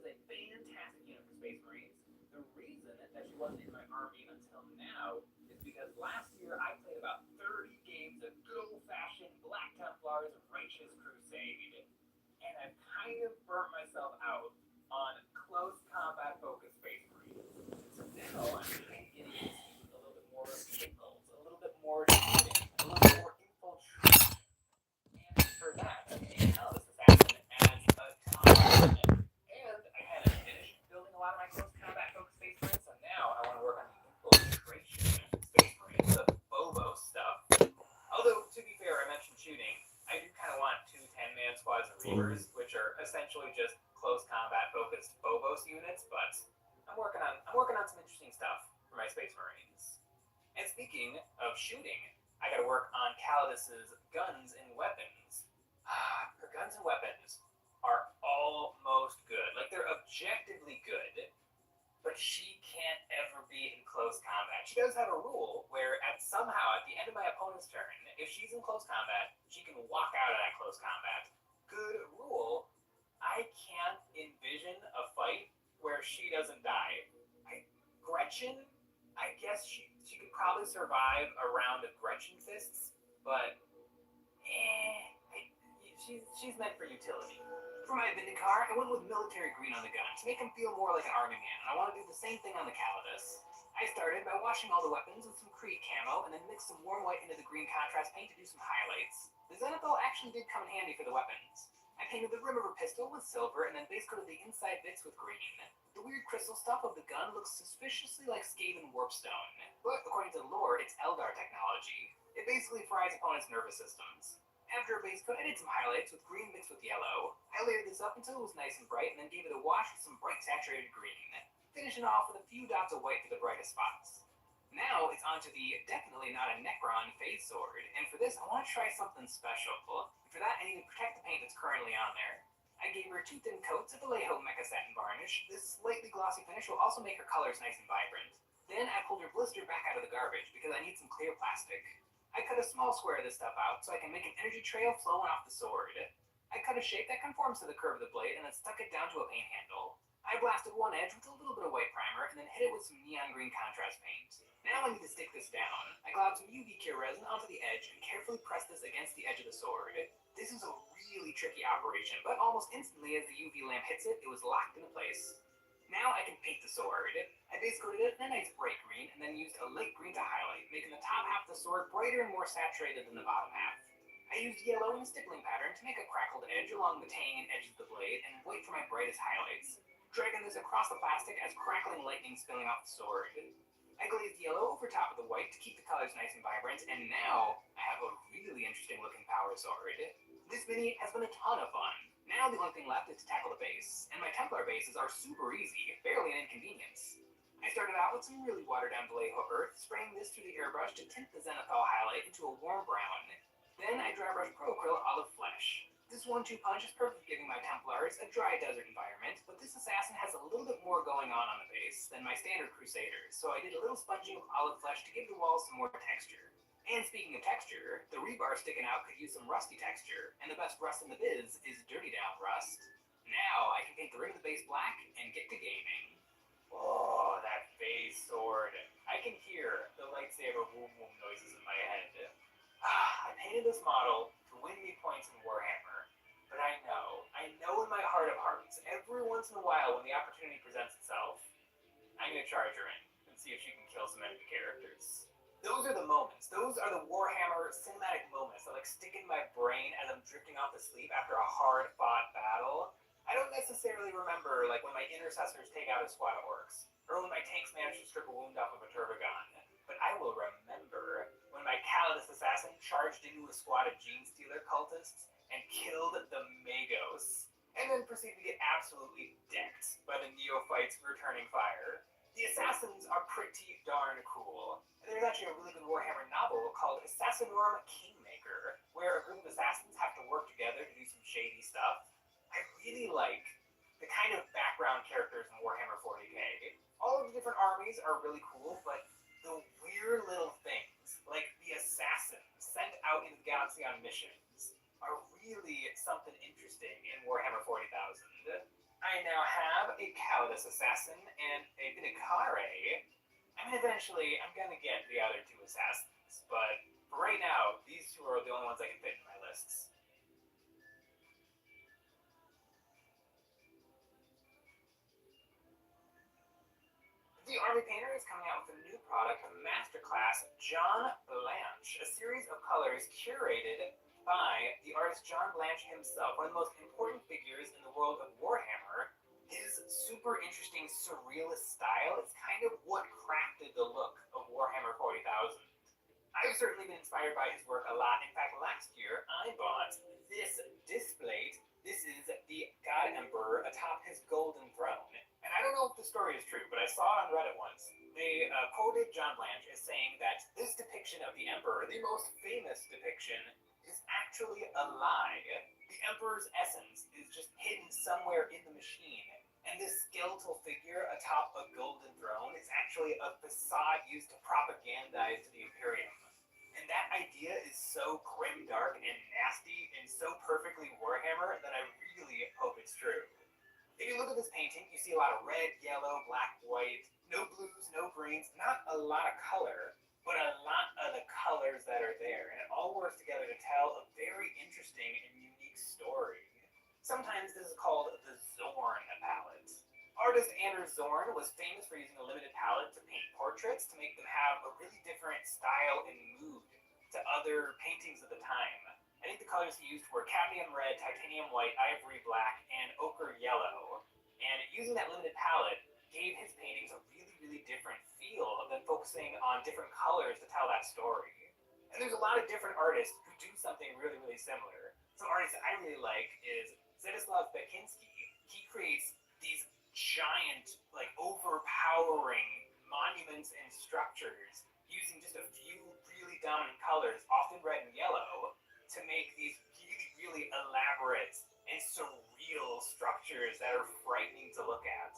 is a fantastic unit for Space Marines. The reason that she wasn't in my army until now is because last year I played about 30 games of good old fashioned Black Templars Righteous Crusade, and I've kind of burnt myself out on close combat focused Space Marines. So now I'm kind of getting into a little bit more vehicles, a little bit more shooting, a little bit more infiltration. And for that, I'm taking out this assassin as a top unit. And I kind of finished building a lot of my close combat focused Space Marines, so now I want to work on the infiltration Space Marines, the Bobo stuff. Although, to be fair, I mentioned shooting. I do kind of want two 10-man squads of Reavers, which are essentially just close combat focused Phobos units, but I'm working on some interesting stuff for my Space Marines. And speaking of shooting, I gotta work on Calidus's guns and weapons. Her guns and weapons are almost good. Like, they're objectively good, but she can't ever be in close combat. She does have a rule where somehow at the end of my opponent's turn, if she's in close combat, she can walk out of that close combat. Good rule. I can't envision a fight where she doesn't die. Gretchen, I guess she could probably survive a round of Gretchen fists, but she's meant for utility. For my Vindicar, I went with military green on the gun to make him feel more like an army man, and I want to do the same thing on the Calidus. I started by washing all the weapons with some Creed camo, and then mixed some warm white into the green contrast paint to do some highlights. The Zenithal actually did come in handy for the weapons. I painted the rim of her pistol with silver, and then base coated the inside bits with green. The weird crystal stuff of the gun looks suspiciously like Skaven warpstone, but according to the lore, it's Eldar technology. It basically fries opponents' nervous systems. After a base coat, I did some highlights with green mixed with yellow. I layered this up until it was nice and bright, and then gave it a wash with some bright saturated green, finishing off with a few dots of white for the brightest spots. Now it's on to the definitely not a Necron phase sword, and for this I want to try something special. For that, I need to protect the paint that's currently on there. I gave her 2 thin coats of Vallejo Mecha Satin Varnish. This slightly glossy finish will also make her colors nice and vibrant. Then I pulled her blister back out of the garbage because I need some clear plastic. I cut a small square of this stuff out so I can make an energy trail flowing off the sword. I cut a shape that conforms to the curve of the blade and then stuck it down to a paint handle. I blasted one edge with a little bit of white primer and then hit it with some neon green contrast paint. Now I need to stick this down. I globbed some UV cure resin onto the edge and carefully pressed this against the edge of the sword. This is a really tricky operation, but almost instantly as the UV lamp hits it, it was locked into place. Now I can paint the sword. I base coated it in a nice bright green and then used a light green to highlight, making the top half of the sword brighter and more saturated than the bottom half. I used yellow in a stippling pattern to make a crackled edge along the tangent edge of the blade and white for my brightest highlights, dragging this across the plastic as crackling lightning spilling off the sword. I glazed yellow over top of the white to keep the colors nice and vibrant, and now I have a really interesting looking power sword. This mini has been a ton of fun. Now the only thing left is to tackle the base, and my Templar bases are super easy, barely an inconvenience. I started out with some really watered down Vallejo earth, spraying this through the airbrush to tint the Zenithal highlight into a warm brown. Then I dry brushed Pro Acryl Olive Flesh. This 1-2 punch is perfect for giving my Templars a dry desert environment, but this assassin has a little bit more going on the base than my standard Crusaders, so I did a little sponging with olive flesh to give the walls some more texture. And speaking of texture, the rebar sticking out could use some rusty texture, and the best rust in the biz is dirty down rust. Now I can paint the rim of the base black and get to gaming. Oh, that phase sword. I can hear the lightsaber boom boom noises in my head. I painted this model to win me points in Warhammer, but I know in my heart of hearts, every once in a while when the opportunity presents itself, I'm going to charge her in and see if she can kill some enemy characters. Those are the moments. Those are the Warhammer cinematic moments that stick in my brain as I'm drifting off to sleep after a hard-fought battle. I don't necessarily remember when my intercessors take out a squad of orcs, or when my tanks manage to strip a wound off of a turbogon, but I will remember when my Calidus assassin charged into a squad of Gene Stealer cultists and killed the Magos, and then proceeded to get absolutely decked by the neophytes returning fire. The assassins are pretty darn cool. And there's actually a really good Warhammer novel called Assassinorum Kingmaker, where a group of assassins have to work together to do some shady stuff. I really like the kind of background characters in Warhammer 40k. All of the different armies are really cool, but the weird little things, like the assassins sent out into the galaxy on missions, are really something interesting in Warhammer 40,000. I now have a Calidus Assassin and a Vinicare. I mean, eventually, I'm gonna get the other two assassins, but for right now, these two are the only ones I can fit in my lists. The Army Painter is coming out with a new product, Masterclass John Blanche, a series of colors curated by the artist John Blanche himself, one of the most important figures in the world of Warhammer. His super interesting surrealist style is kind of what crafted the look of Warhammer 40,000. I've certainly been inspired by his work a lot. In fact, last year I bought this displate. This is the God Emperor atop his golden throne. And I don't know if the story is true, but I saw it on Reddit once. They quoted John Blanche as saying that this depiction of the Emperor, the most famous depiction, is actually a lie. The Emperor's essence is just hidden somewhere in the machine. And this skeletal figure atop a golden throne is actually a facade used to propagandize to the Imperium. And that idea is so grim, dark, and nasty, and so perfectly Warhammer that I really hope it's true. If you look at this painting, you see a lot of red, yellow, black, white, no blues, no greens, not a lot of color, but a lot of the colors that are there. And it all works together to tell a very interesting and unique story. Sometimes this is called the Zorn palette. Artist Anders Zorn was famous for using a limited palette to paint portraits to make them have a really different style and mood to other paintings of the time. I think the colors he used were cadmium red, titanium white, ivory black, and ochre yellow. And using that limited palette gave his paintings a really, really different feel than focusing on different colors to tell that story. And there's a lot of different artists who do something really, really similar. Some artists I really like is Zedislav Bekinski. He creates these giant, like overpowering monuments and structures using just a few really dominant colors, often red and yellow, to make these really, really elaborate and surreal structures that are frightening to look at.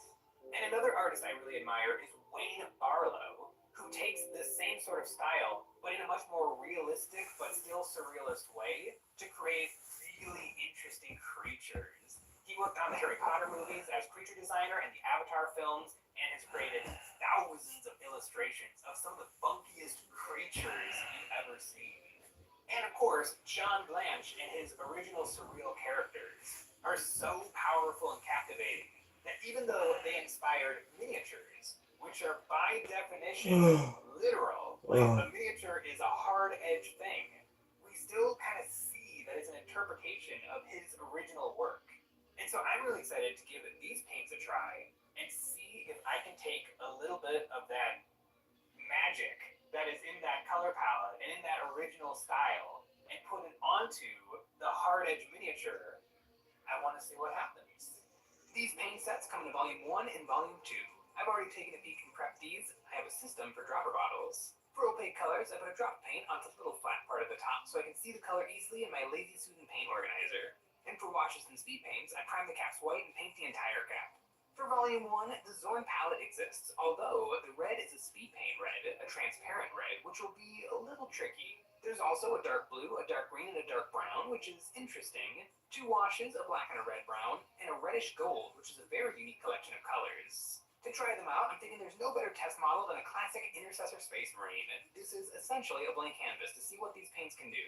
And another artist I really admire is Wayne Barlow, who takes the same sort of style, but in a much more realistic but still surrealist way to create really interesting creatures. He worked on the Harry Potter movies as creature designer and the Avatar films, and has created thousands of illustrations of some of the funkiest creatures you've ever seen. And of course, John Blanche and his original surreal characters are so powerful and captivating that even though they inspired miniatures, which are by definition literal, like a miniature is a hard-edged thing, we still kind of see that it's an interpretation of his original work. And so I'm really excited to give these paints a try and see if I can take a little bit of that magic that is in that color palette and in that original style and put it onto the hard edge miniature. I want to see what happens. These paint sets come in volume 1 and volume 2. I've already taken a peek and prepped these. I have a system for dropper bottles. For opaque colors, I put a drop paint onto the little flat part at the top so I can see the color easily in my Lazy Susan paint organizer. And for washes and speed paints, I prime the caps white and paint the entire cap. For volume 1, the Zorn palette exists, although the red is a speed paint red, a transparent red, which will be a little tricky. There's also a dark blue, a dark green, and a dark brown, which is interesting, 2 washes, a black and a red brown, and a reddish gold, which is a very unique collection of colors. To try them out, I'm thinking there's no better test model than a classic Intercessor Space Marine. This is essentially a blank canvas to see what these paints can do.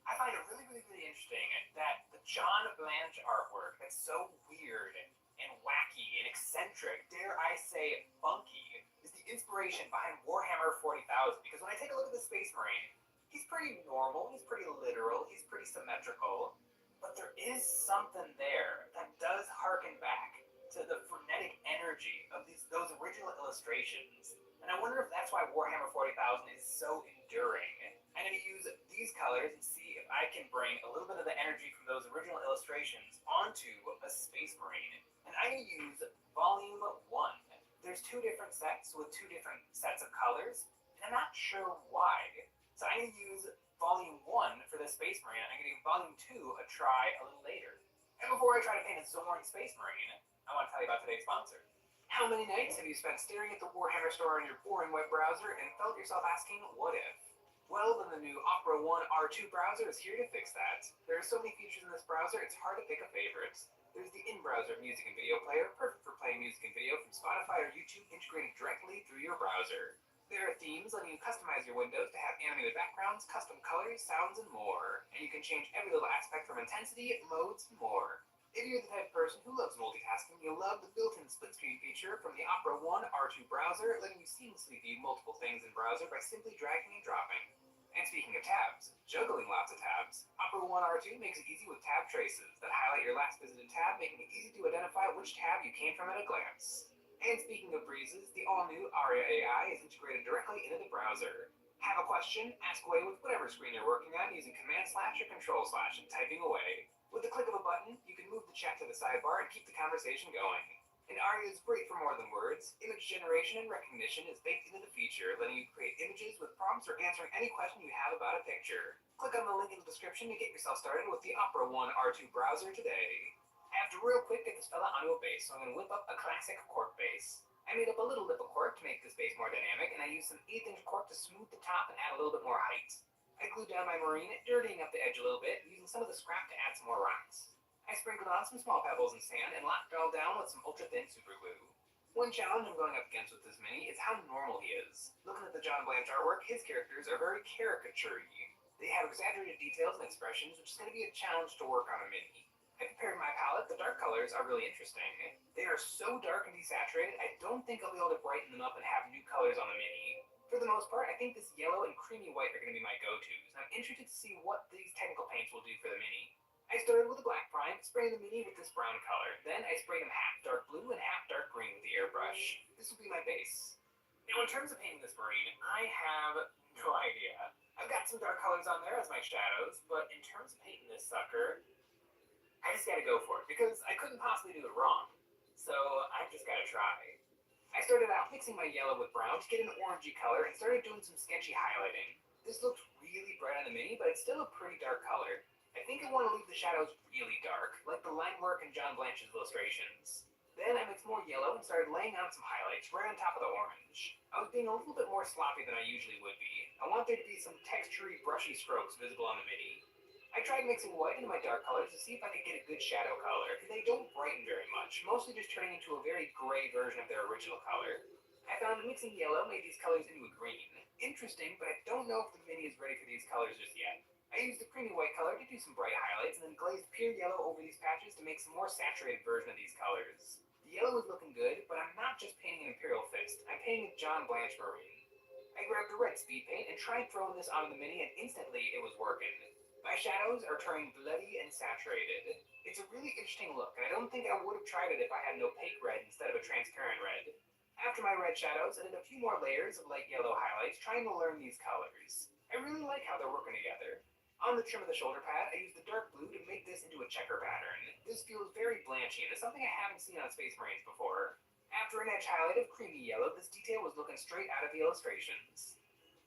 I find it really, really, really interesting that the John Blanche artwork that's so weird and wacky and eccentric, dare I say funky, is the inspiration behind Warhammer 40,000. Because when I take a look at the Space Marine, he's pretty normal, he's pretty literal, he's pretty symmetrical, but there is something there that does harken back to the frenetic energy of those original illustrations. And I wonder if that's why Warhammer 40,000 is so enduring. I'm going to use these colors and see if I can bring a little bit of the energy from those original illustrations onto a Space Marine. And I'm going to use volume 1. There's 2 different sets with 2 different sets of colors, and I'm not sure why. So I'm going to use volume 1 for the Space Marine, and I'm going to give volume 2 a try a little later. And before I try to paint a Zorn Space Marine, I want to tell you about today's sponsor. How many nights have you spent staring at the Warhammer store on your boring web browser and felt yourself asking, what if? Well, then the new Opera One R2 browser is here to fix that. There are so many features in this browser, it's hard to pick a favorite. There's the in-browser music and video player, perfect for playing playing music and video from Spotify or YouTube integrated directly through your browser. There are themes letting you customize your windows to have animated backgrounds, custom colors, sounds, and more. And you can change every little aspect from intensity, modes, and more. If you're the type of person who loves multitasking, you'll love the built-in split screen feature from the Opera One R2 browser, letting you seamlessly view multiple things in browser by simply dragging and dropping. And speaking of tabs, juggling lots of tabs, Opera One R2 makes it easy with tab traces that highlight your last visited tab, making it easy to identify which tab you came from at a glance. And speaking of breezes, the all-new Aria AI is integrated directly into the browser. Have a question? Ask away with whatever screen you're working on using Command/ or Control/ and typing away. With the click of a button, you can move the chat to the sidebar and keep the conversation going. And Aria is great for more than words. Image generation and recognition is baked into the feature, letting you create images with prompts or answering any question you have about a picture. Click on the link in the description to get yourself started with the Opera One R2 browser today. I have to real quick get this fella onto a bass, so I'm going to whip up a classic cork bass. I made up a little lip of cork to make this bass more dynamic, and I used some 1/8" cork to smooth the top and add a little bit more height. I glued down my marine, dirtying up the edge a little bit, using some of the scrap to add some more rocks. I sprinkled on some small pebbles and sand and locked it all down with some ultra-thin super glue. One challenge I'm going up against with this mini is how normal he is. Looking at the John Blanche artwork, his characters are very caricature-y. They have exaggerated details and expressions, which is going to be a challenge to work on a mini. I prepared my palette. The dark colors are really interesting. They are so dark and desaturated, I don't think I'll be able to brighten them up and have new colors on the mini. For the most part, I think this yellow and creamy white are going to be my go-tos, and I'm interested to see what these technical paints will do for the mini. I started with a black prime, spraying the mini with this brown color. Then I sprayed them half dark blue and half dark green with the airbrush. This will be my base. Now in terms of painting this marine, I have no idea. I've got some dark colors on there as my shadows, but in terms of painting this sucker, I just gotta go for it, because I couldn't possibly do it wrong. So I just gotta try. I started out mixing my yellow with brown to get an orangey color and started doing some sketchy highlighting. This looked really bright on the mini, but it's still a pretty dark color. I think I want to leave the shadows really dark, like the line work in John Blanche's illustrations. Then I mixed more yellow and started laying out some highlights right on top of the orange. I was being a little bit more sloppy than I usually would be. I want there to be some textury, brushy strokes visible on the mini. I tried mixing white into my dark colors to see if I could get a good shadow color, because they don't brighten very much, mostly just turning into a very gray version of their original color. I found mixing yellow made these colors into a green. Interesting, but I don't know if the mini is ready for these colors just yet. I used the creamy white color to do some bright highlights, and then glazed pure yellow over these patches to make some more saturated version of these colors. The yellow is looking good, but I'm not just painting an Imperial Fist, I'm painting a John Blanche Marine. I grabbed a red speed paint and tried throwing this onto the mini, and instantly it was working. My shadows are turning bloody and saturated. It's a really interesting look, and I don't think I would have tried it if I had an opaque red instead of a transparent red. After my red shadows, I did a few more layers of light yellow highlights, trying to learn these colors. I really like how they're working together. On the trim of the shoulder pad, I used the dark blue to make this into a checker pattern. This feels very blanchy, and it's something I haven't seen on Space Marines before. After an edge highlight of creamy yellow, this detail was looking straight out of the illustrations.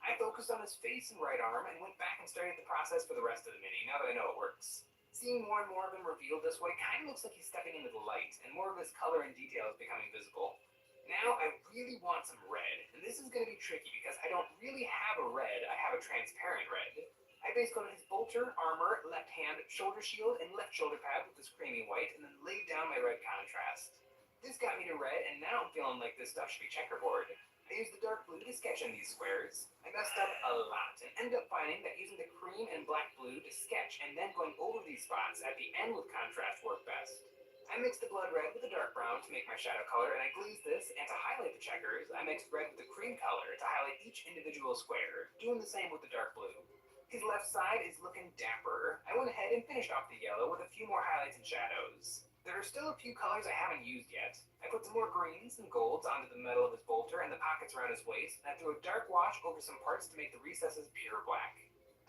I focused on his face and right arm, and went back and started the process for the rest of the mini, now that I know it works. Seeing more and more of him revealed this way kind of looks like he's stepping into the light, and more of his color and detail is becoming visible. Now I really want some red, and this is going to be tricky because I don't really have a red, I have a transparent red. I base coated his bolter, armor, left hand, shoulder shield, and left shoulder pad with this creamy white, and then laid down my red contrast. This got me to red, and now I'm feeling like this stuff should be checkerboard. I used the dark blue to sketch in these squares. I messed up a lot, and ended up finding that using the cream and black blue to sketch and then going over these spots at the end with contrast worked best. I mixed the blood red with the dark brown to make my shadow color, and I glazed this, and to highlight the checkers, I mixed red with the cream color to highlight each individual square, doing the same with the dark blue. His left side is looking dapper. I went ahead and finished off the yellow with a few more highlights and shadows. There are still a few colors I haven't used yet. I put some more greens and golds onto the metal of his bolter and the pockets around his waist, and I threw a dark wash over some parts to make the recesses pure black.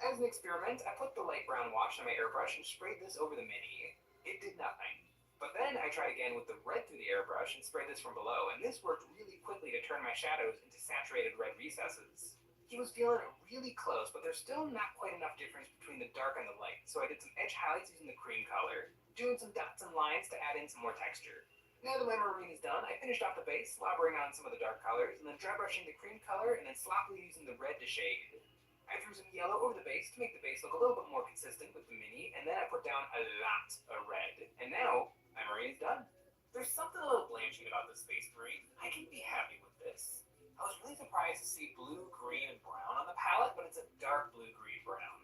As an experiment, I put the light brown wash on my airbrush and sprayed this over the mini. It did nothing. But then I tried again with the red through the airbrush and sprayed this from below, and this worked really quickly to turn my shadows into saturated red recesses. He was feeling really close, but there's still not quite enough difference between the dark and the light, so I did some edge highlights using the cream color, doing some dots and lines to add in some more texture. Now that my marine is done, I finished off the base, slobbering on some of the dark colors, and then dry brushing the cream color, and then sloppily using the red to shade. I threw some yellow over the base to make the base look a little bit more consistent with the mini, and then I put down a lot of red. And now, my marine is done. There's something a little bland blanching about the Space Marine, I can be happy with this. I was really surprised to see blue, green, and brown on the palette, but it's a dark blue, green, brown.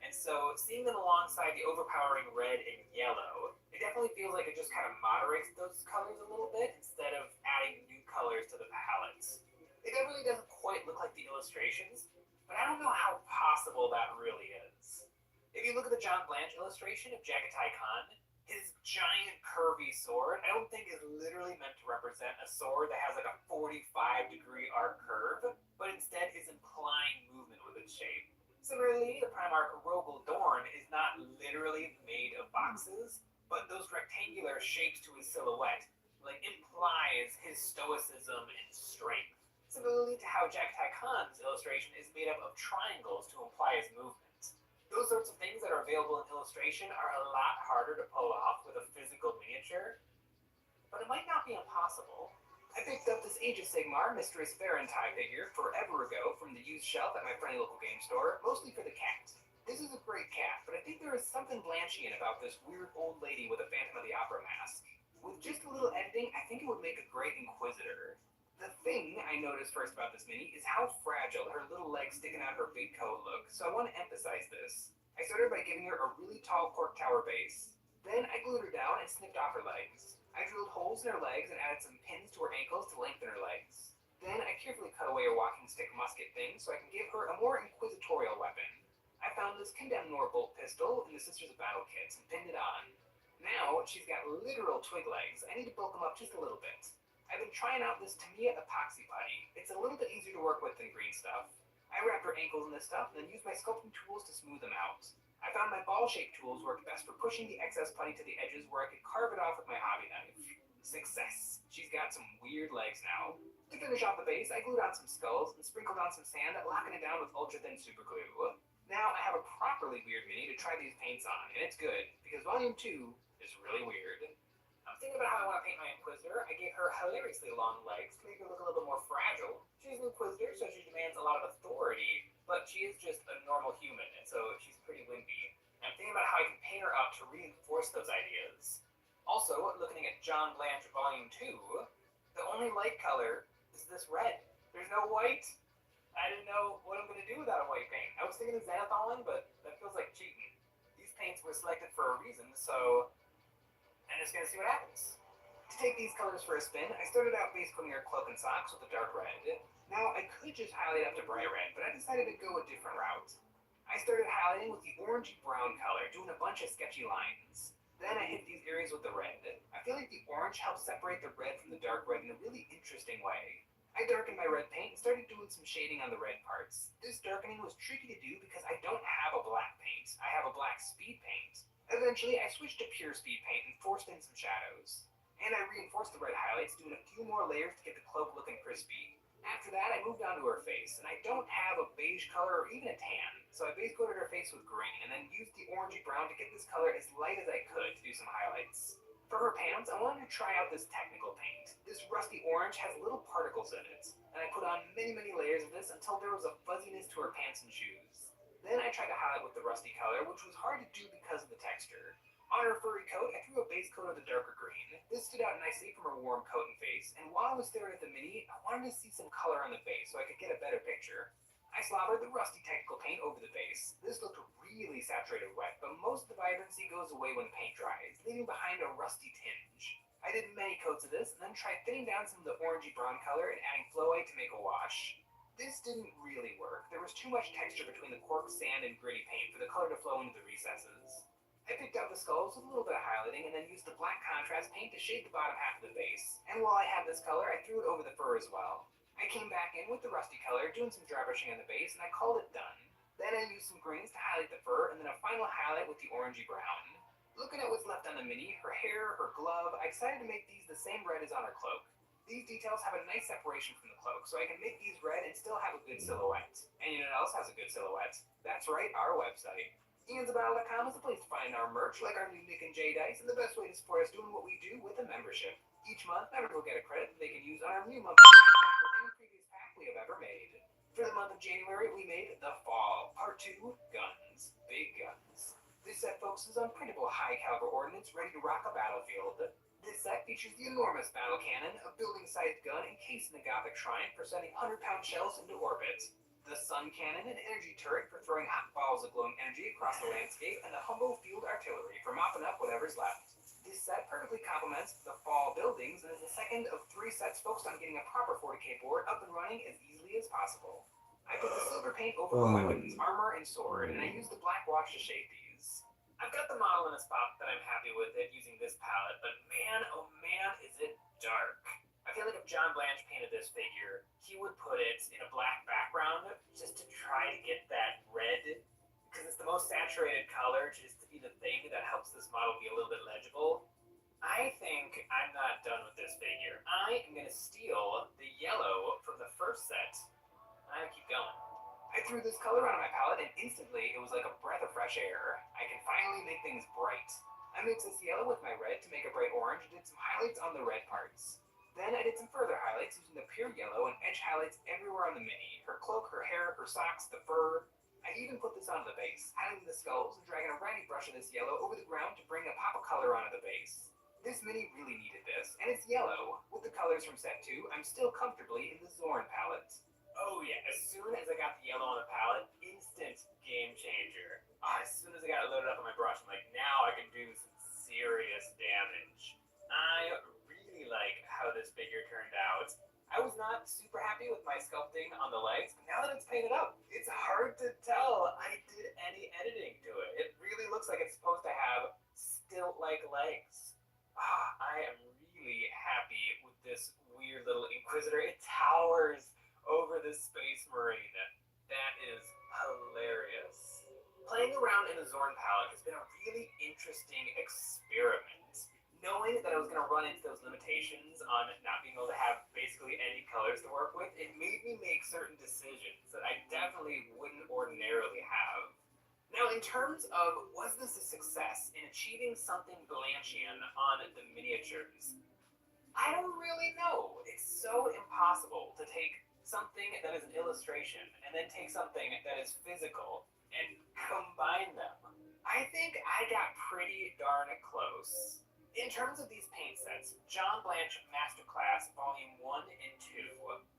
And so seeing them alongside the overpowering red and yellow, it definitely feels like it just kind of moderates those colors a little bit instead of adding new colors to the palettes. It definitely doesn't quite look like the illustrations, but I don't know how possible that really is. If you look at the John Blanche illustration of Jagatai Khan, his giant curvy sword, I don't think is literally meant to represent a sword that has like a 45-degree arc curve, but instead is implying movement with its shape. Similarly, the Primarch Rogel Dorn is not literally made of boxes, but those rectangular shapes to his silhouette implies his stoicism and strength. Similarly to how Jagatai Khan's illustration is made up of triangles to imply his movement. Those sorts of things that are available in illustration are a lot harder to pull off with a physical miniature, but it might not be impossible. I picked up this Age of Sigmar Mistress Varentai figure forever ago from the used shelf at my friendly local game store, mostly for the cat. This is a great cat, but I think there is something Blanchian about this weird old lady with a Phantom of the Opera mask. With just a little editing, I think it would make a great Inquisitor. The thing I noticed first about this mini is how fragile her little legs sticking out her big coat look, so I want to emphasize this. I started by giving her a really tall cork tower base. Then I glued her down and snipped off her legs. I drilled holes in her legs and added some pins to her ankles to lengthen her legs. Then I carefully cut away her walking stick musket thing so I can give her a more inquisitorial weapon. I found this Condemned Nor bolt pistol in the Sisters of Battle kits and pinned it on. Now she's got literal twig legs. I need to bulk them up just a little bit. I've been trying out this Tamiya epoxy putty. It's a little bit easier to work with than green stuff. I wrapped her ankles in this stuff and then used my sculpting tools to smooth them out. I found my ball-shaped tools worked best for pushing the excess putty to the edges where I could carve it off with my hobby knife. Success! She's got some weird legs now. To finish off the base, I glued on some skulls and sprinkled on some sand, locking it down with ultra-thin super glue. Now I have a properly weird mini to try these paints on, and it's good, because Volume 2 is really weird. I'm thinking about how I want to paint my Inquisitor. I gave her hilariously long legs to make her look a little bit more fragile. She's an Inquisitor, so she demands a lot of authority, but she is just a normal human, and so she's pretty wimpy. I'm thinking about how I can paint her up to reinforce those ideas. Also, looking at John Blanche Volume 2, the only light color is this red. There's no white. I didn't know what I'm going to do without a white paint. I was thinking of Xanathon, but that feels like cheating. These paints were selected for a reason, so I'm just going to see what happens. To take these colors for a spin, I started out base coating her cloak and socks with a dark red. Now, I could just highlight up to bright red, but I decided to go a different route. I started highlighting with the orangey brown color, doing a bunch of sketchy lines. Then I hit these areas with the red. I feel like the orange helps separate the red from the dark red in a really interesting way. I darkened my red paint and started doing some shading on the red parts. This darkening was tricky to do because I don't have a black paint. I have a black speed paint. Eventually, I switched to pure speed paint and forced in some shadows. And I reinforced the red highlights, doing a few more layers to get the cloak looking crispy. After that, I moved on to her face, and I don't have a beige color or even a tan, so I base coated her face with green, and then used the orangey brown to get this color as light as I could to do some highlights. For her pants, I wanted to try out this technical paint. This rusty orange has little particles in it, and I put on many layers of this until there was a fuzziness to her pants and shoes. Then I tried to highlight with the rusty color, which was hard to do because of the texture. On her furry coat, I threw a base coat of the darker green. This stood out nicely from her warm coat and face, and while I was staring at the mini, I wanted to see some color on the face so I could get a better picture. I slobbered the rusty technical paint over the face. This looked really saturated wet, but most of the vibrancy goes away when the paint dries, leaving behind a rusty tinge. I did many coats of this, and then tried thinning down some of the orangey brown color and adding flowite to make a wash. This didn't really work. There was too much texture between the cork, sand, and gritty paint for the color to flow into the recesses. I picked out the skulls with a little bit of highlighting and then used the black contrast paint to shade the bottom half of the face. And while I had this color, I threw it over the fur as well. I came back in with the rusty color, doing some dry brushing on the base, and I called it done. Then I used some greens to highlight the fur, and then a final highlight with the orangey brown. Looking at what's left on the mini, her hair, her glove, I decided to make these the same red as on her cloak. These details have a nice separation from the cloak, so I can make these red and still have a good silhouette. And you know what else has a good silhouette? That's right, our website. IansABattle.com is the place to find our merch, like our new Nick and Jay dice, and the best way to support us doing what we do with a membership. Each month, members will get a credit that they can use on our new monthly for any previous pack we have ever made. For the month of January, we made The Fall, Part 2, Guns, Big Guns. This set focuses on printable high-caliber ordnance ready to rock a battlefield. This This set features the enormous battle cannon, a building-sized gun encased in the Gothic shrine for sending 100-pound shells into orbit, the sun cannon, an energy turret for throwing hot balls of glowing energy across the landscape, and the humble field artillery for mopping up whatever's left. This set perfectly complements the fall buildings and is the second of 3 sets focused on getting a proper 40k board up and running as easily as possible. I put the silver paint over all my weapons, armor, and sword, and I used the black wash to shade these. I've got the model in a spot that I'm happy with it using this palette, but man, oh man, is it dark. I feel like if John Blanche painted this figure, he would put it in a black background just to try to get that red, because it's the most saturated color, just to be the thing that helps this model be a little bit legible. I think I'm not done with this figure. I am going to steal the yellow from the first set. I'm going to keep going. I threw this color onto my palette and instantly it was like a breath of fresh air. I can finally make things bright. I mixed this yellow with my red to make a bright orange and did some highlights on the red parts. Then I did some further highlights using the pure yellow and edge highlights everywhere on the mini. Her cloak, her hair, her socks, the fur. I even put this onto the base, highlighting the skulls and dragging a runny brush of this yellow over the ground to bring a pop of color onto the base. This mini really needed this, and it's yellow. With the colors from set 2, I'm still comfortably in the Zorn palette. Oh yeah, as soon as I got the yellow on the palette, instant game changer. As soon as I got it loaded up on my brush, I'm like, now I can do some serious damage. I really like how this figure turned out. I was not super happy with my sculpting on the legs, but now that it's painted up, it's hard to tell I did any editing to it. It really looks like it's supposed to have stilt-like legs. I am really happy with this weird little Inquisitor. It towers over this Space Marine. That is hilarious. Playing around in the Zorn palette has been a really interesting experiment. Knowing that I was going to run into those limitations on not being able to have basically any colors to work with, it made me make certain decisions that I definitely wouldn't ordinarily have. Now, in terms of, was this a success in achieving something Blanchian on the miniatures? I don't really know. It's so impossible to take something that is an illustration and then take something that is physical and combine them. I think I got pretty darn close. In terms of these paint sets, John Blanche Masterclass Volume 1 and 2,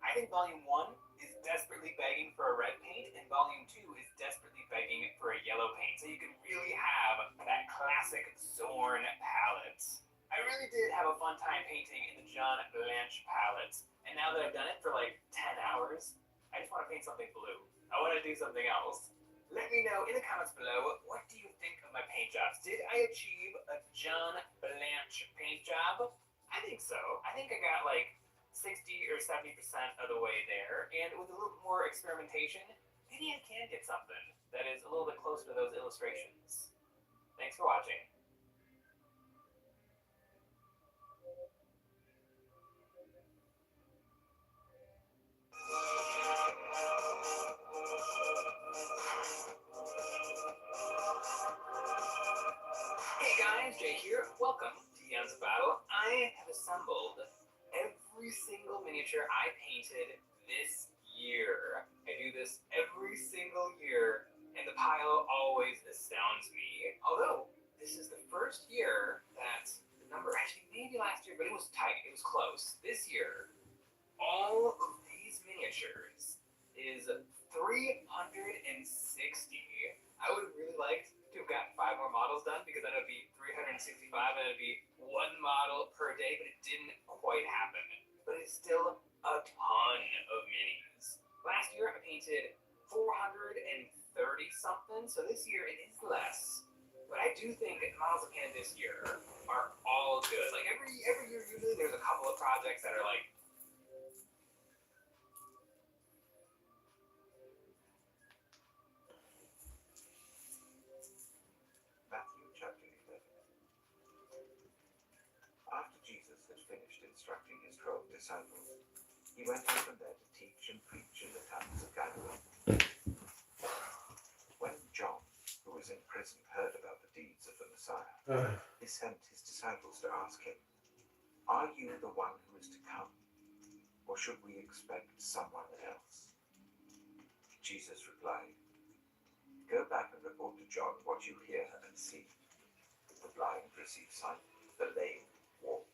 I think Volume 1 is desperately begging for a red paint and Volume 2 is desperately begging for a yellow paint, so you can really have that classic Zorn palette. I really did have a fun time painting in the John Blanche palette, and now that I've done it for like 10 hours, I just want to paint something blue. I want to do something else. Let me know in the comments below, what do you think of my paint jobs? Did I achieve a John Blanche paint job? I think so. I think I got like 60 or 70% of the way there, and with a little bit more experimentation, maybe I can get something that is a little bit closer to those illustrations. Thanks for watching. Hey guys, Jay here. Welcome to Eons of Battle. I have assembled every single miniature I painted this year. I do this every single year, and the pile always astounds me. Although, this is the first year that the number, actually maybe last year, but it was tight, it was close. This year, all of these miniatures is 360. I would have really liked to have gotten 5 more models done because then it would be 365 and it would be 1 model per day, but it didn't quite happen. But it's still a ton of minis. Last year I painted 430 something, so this year it is less. But I do think the models I painted this year are all good. Like every year usually there's a couple of projects that are like, instructing his 12 disciples, he went out from there to teach and preach in the towns of Galilee. When John, who was in prison, heard about the deeds of the Messiah, he sent his disciples to ask him, "Are you the one who is to come, or should we expect someone else?" Jesus replied, "Go back and report to John what you hear and see. The blind receive sight, the lame walk,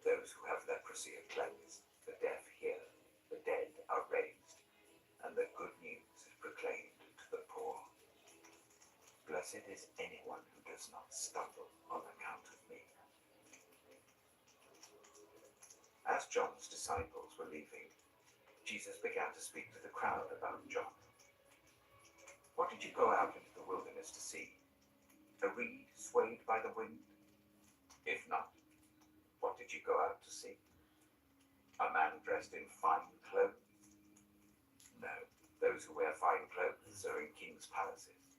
Those who have leprosy are cleansed, the deaf hear, the dead are raised, and the good news is proclaimed to the poor. Blessed is anyone who does not stumble on account of me. As John's disciples were leaving, Jesus began to speak to the crowd about John. What did you go out into the wilderness to see? A reed swayed by the wind? If not, what did you go out to see? A man dressed in fine clothes? No, those who wear fine clothes are in king's palaces.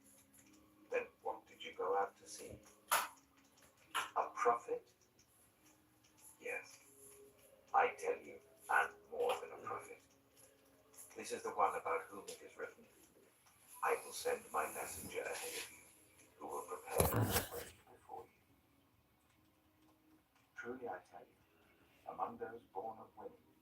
Then what did you go out to see? A prophet? Yes, I tell you, and more than a prophet. This is the one about whom it is written, I will send my messenger ahead of you, who will prepare the way before you. Truly I tell you, among those born of women,